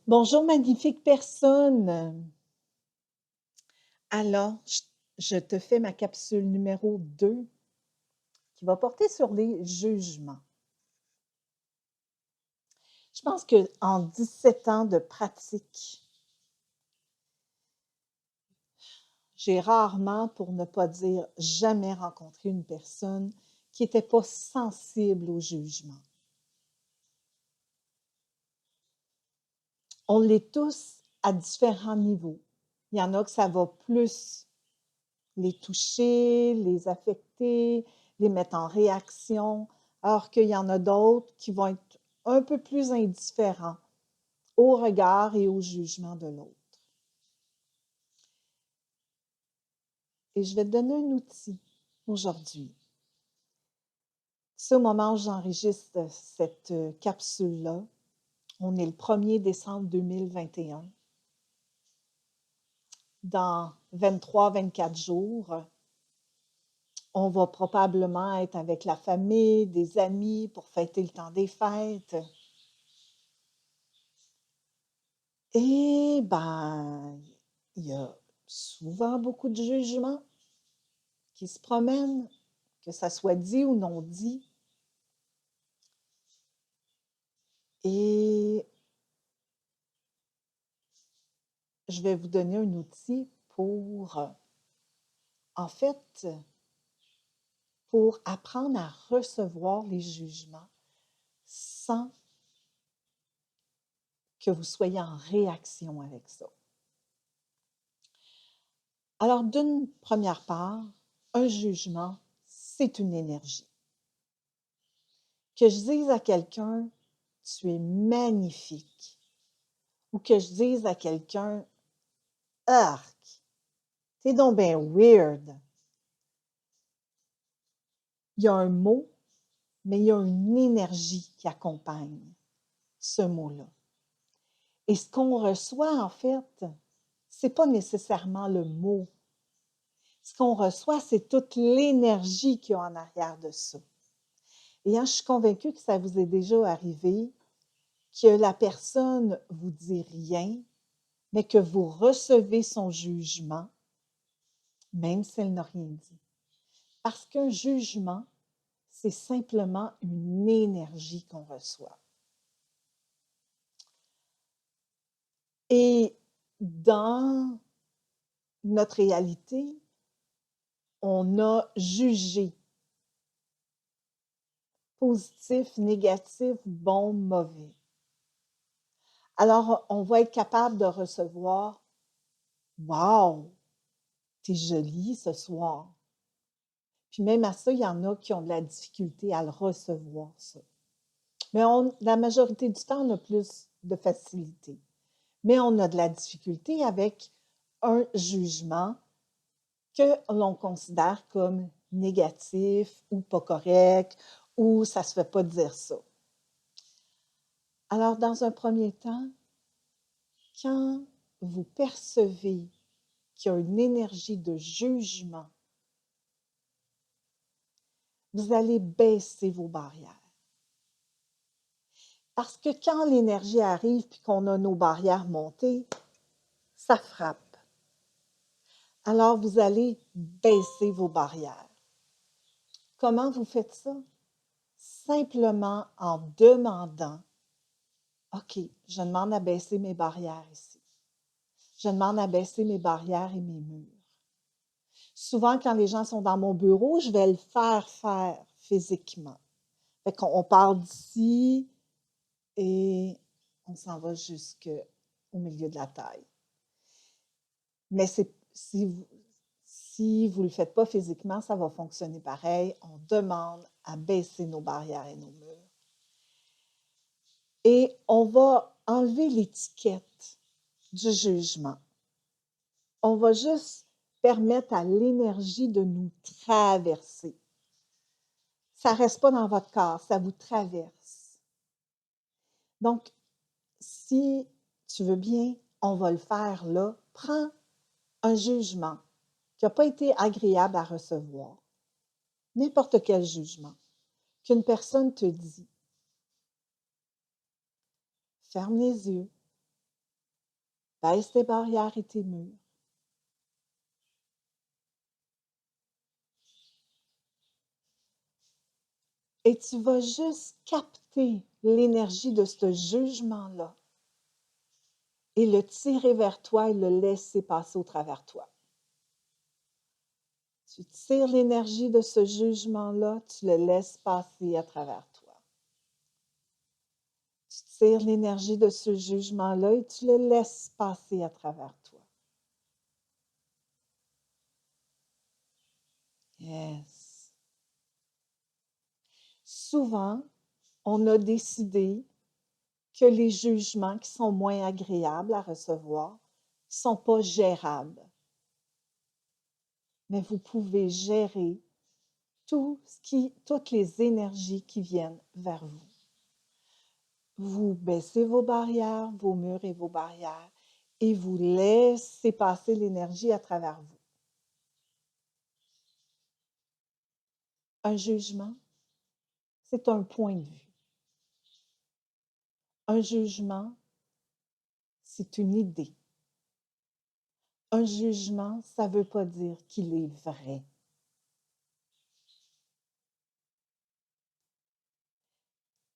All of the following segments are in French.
Bonjour magnifique personne. Alors, je te fais ma capsule numéro 2 qui va porter sur les jugements. Je pense qu'en 17 ans de pratique, j'ai rarement, pour ne pas dire jamais, rencontré une personne qui n'était pas sensible au jugement. On l'est tous à différents niveaux. Il y en a que ça va plus les toucher, les affecter, les mettre en réaction, alors qu'il y en a d'autres qui vont être un peu plus indifférents au regard et au jugement de l'autre. Et je vais te donner un outil aujourd'hui. C'est au moment où j'enregistre cette capsule-là. On est le 1er décembre 2021. Dans 23-24 jours, on va probablement être avec la famille, des amis pour fêter le temps des fêtes. Et ben, il y a souvent beaucoup de jugements qui se promènent, que ça soit dit ou non dit. Et je vais vous donner un outil en fait, pour apprendre à recevoir les jugements sans que vous soyez en réaction avec ça. Alors, d'une première part, un jugement, c'est une énergie. Que je dise à quelqu'un, tu es magnifique, ou que je dise à quelqu'un, arc, t'es donc ben weird. Il y a un mot, mais il y a une énergie qui accompagne ce mot-là. Et ce qu'on reçoit, en fait, c'est pas nécessairement le mot. Ce qu'on reçoit, c'est toute l'énergie qu'il y a en arrière de ça. Et je suis convaincue que ça vous est déjà arrivé, que la personne vous dit rien, mais que vous recevez son jugement, même si elle n'a rien dit. Parce qu'un jugement, c'est simplement une énergie qu'on reçoit. Et dans notre réalité, on a jugé positif, négatif, bon, mauvais. Alors, on va être capable de recevoir « Wow, t'es jolie ce soir ». Puis même à ça, il y en a qui ont de la difficulté à le recevoir, ça. Mais la majorité du temps, on a plus de facilité. Mais on a de la difficulté avec un jugement que l'on considère comme négatif ou pas correct ou ça ne se fait pas dire ça. Alors, dans un premier temps, quand vous percevez qu'il y a une énergie de jugement, vous allez baisser vos barrières. Parce que quand l'énergie arrive et qu'on a nos barrières montées, ça frappe. Alors, vous allez baisser vos barrières. Comment vous faites ça? Simplement en demandant, OK, je demande à baisser mes barrières ici. Je demande à baisser mes barrières et mes murs. Souvent, quand les gens sont dans mon bureau, je vais le faire physiquement. Fait qu'on parle d'ici et on s'en va jusqu'au milieu de la taille. Mais si vous ne le faites pas physiquement, ça va fonctionner pareil. On demande à baisser nos barrières et nos murs. Et on va enlever l'étiquette du jugement. On va juste permettre à l'énergie de nous traverser. Ça ne reste pas dans votre corps, ça vous traverse. Donc, si tu veux bien, on va le faire là. Prends un jugement qui n'a pas été agréable à recevoir, n'importe quel jugement, qu'une personne te dit. Ferme les yeux, Baisse tes barrières et tes murs. Et tu vas juste capter l'énergie de ce jugement-là et le tirer vers toi et le laisser passer au travers toi. Tu tires l'énergie de ce jugement-là, tu le laisses passer à travers toi. Tu tires l'énergie de ce jugement-là et tu le laisses passer à travers toi. Yes. Souvent, on a décidé que les jugements qui sont moins agréables à recevoir ne sont pas gérables. Mais vous pouvez gérer toutes les énergies qui viennent vers vous. Vous baissez vos barrières, vos murs et vos barrières, et vous laissez passer l'énergie à travers vous. Un jugement, c'est un point de vue. Un jugement, c'est une idée. Un jugement, ça ne veut pas dire qu'il est vrai.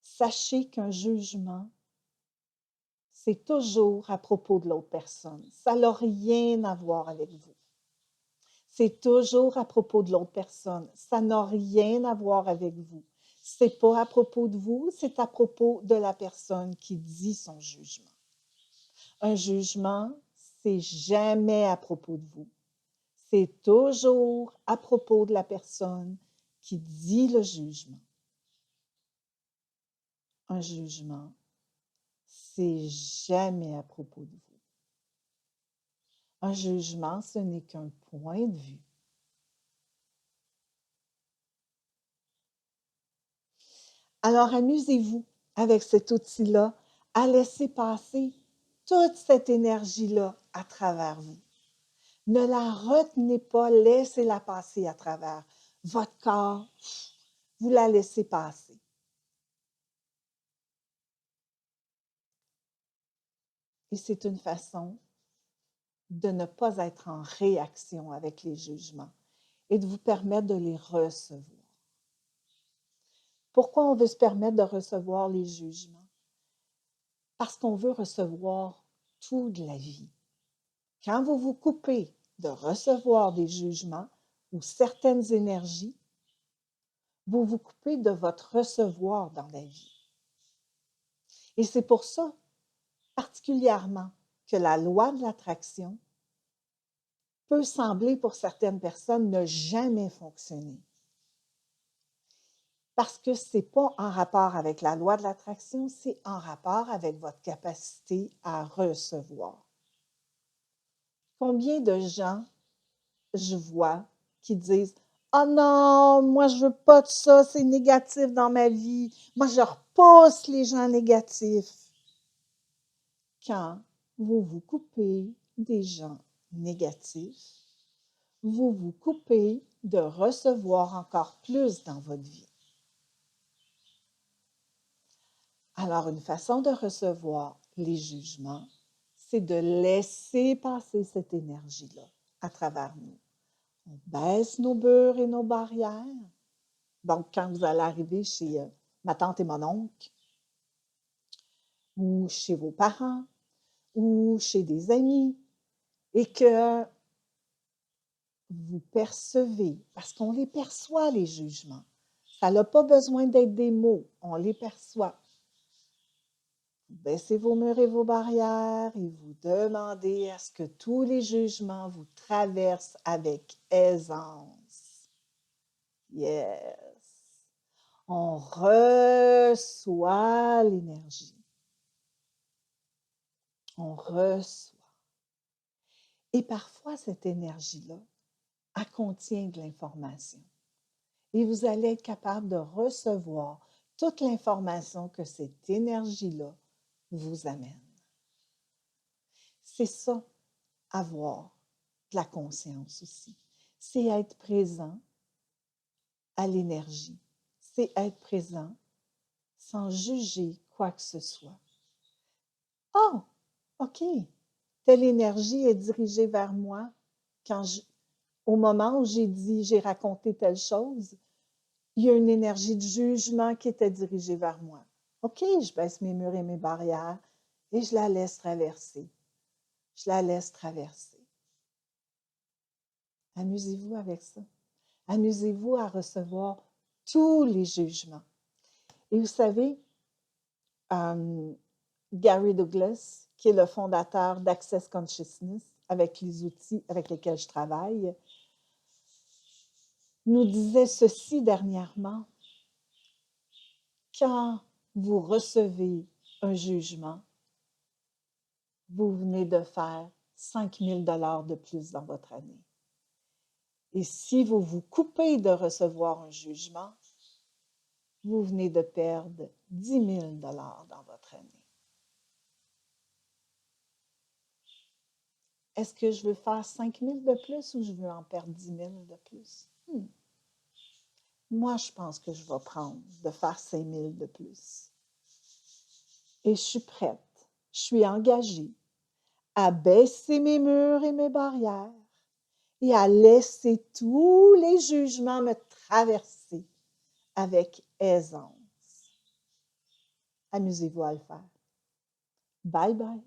Sachez qu'un jugement, c'est toujours à propos de l'autre personne. Ça n'a rien à voir avec vous. C'est toujours à propos de l'autre personne. Ça n'a rien à voir avec vous. C'est pas à propos de vous, c'est à propos de la personne qui dit son jugement. Un jugement, c'est jamais à propos de vous. C'est toujours à propos de la personne qui dit le jugement. Un jugement, c'est jamais à propos de vous. Un jugement, ce n'est qu'un point de vue. Alors, amusez-vous avec cet outil-là à laisser passer toute cette énergie-là à travers vous. Ne la retenez pas, laissez-la passer à travers votre corps. Vous la laissez passer. Et c'est une façon de ne pas être en réaction avec les jugements et de vous permettre de les recevoir. Pourquoi on veut se permettre de recevoir les jugements? Parce qu'on veut recevoir tout de la vie. Quand vous vous coupez de recevoir des jugements ou certaines énergies, vous vous coupez de votre recevoir dans la vie. Et c'est pour ça, particulièrement, que la loi de l'attraction peut sembler pour certaines personnes ne jamais fonctionner. Parce que ce n'est pas en rapport avec la loi de l'attraction, c'est en rapport avec votre capacité à recevoir. Combien de gens je vois qui disent « Oh non, moi je veux pas de ça, c'est négatif dans ma vie. Moi je repousse les gens négatifs. » Quand vous vous coupez des gens négatifs, vous vous coupez de recevoir encore plus dans votre vie. Alors, une façon de recevoir les jugements, c'est de laisser passer cette énergie-là à travers nous. On baisse nos murs et nos barrières. Donc, quand vous allez arriver chez ma tante et mon oncle, ou chez vos parents, ou chez des amis, et que vous percevez, parce qu'on les perçoit, les jugements. Ça n'a pas besoin d'être des mots, on les perçoit. Vous baissez vos murs et vos barrières et vous demandez à ce que tous les jugements vous traversent avec aisance. Yes. On reçoit l'énergie. On reçoit. Et parfois, cette énergie-là, elle contient de l'information. Et vous allez être capable de recevoir toute l'information que cette énergie-là vous amène. C'est ça, avoir de la conscience aussi. C'est être présent à l'énergie. C'est être présent sans juger quoi que ce soit. Oh, OK, telle énergie est dirigée vers moi au moment où j'ai raconté telle chose, il y a une énergie de jugement qui était dirigée vers moi. OK, je baisse mes murs et mes barrières et je la laisse traverser. Je la laisse traverser. Amusez-vous avec ça. Amusez-vous à recevoir tous les jugements. Et vous savez, Gary Douglas, qui est le fondateur d'Access Consciousness, avec les outils avec lesquels je travaille, nous disait ceci dernièrement. Quand vous recevez un jugement, vous venez de faire 5 000 $ de plus dans votre année. Et si vous vous coupez de recevoir un jugement, vous venez de perdre 10 000 $ dans votre année. Est-ce que je veux faire 5 000 de plus ou je veux en perdre 10 000 de plus? Moi, je pense que je vais prendre de faire 5 000 de plus. Et je suis prête, je suis engagée à baisser mes murs et mes barrières et à laisser tous les jugements me traverser avec aisance. Amusez-vous à le faire. Bye bye.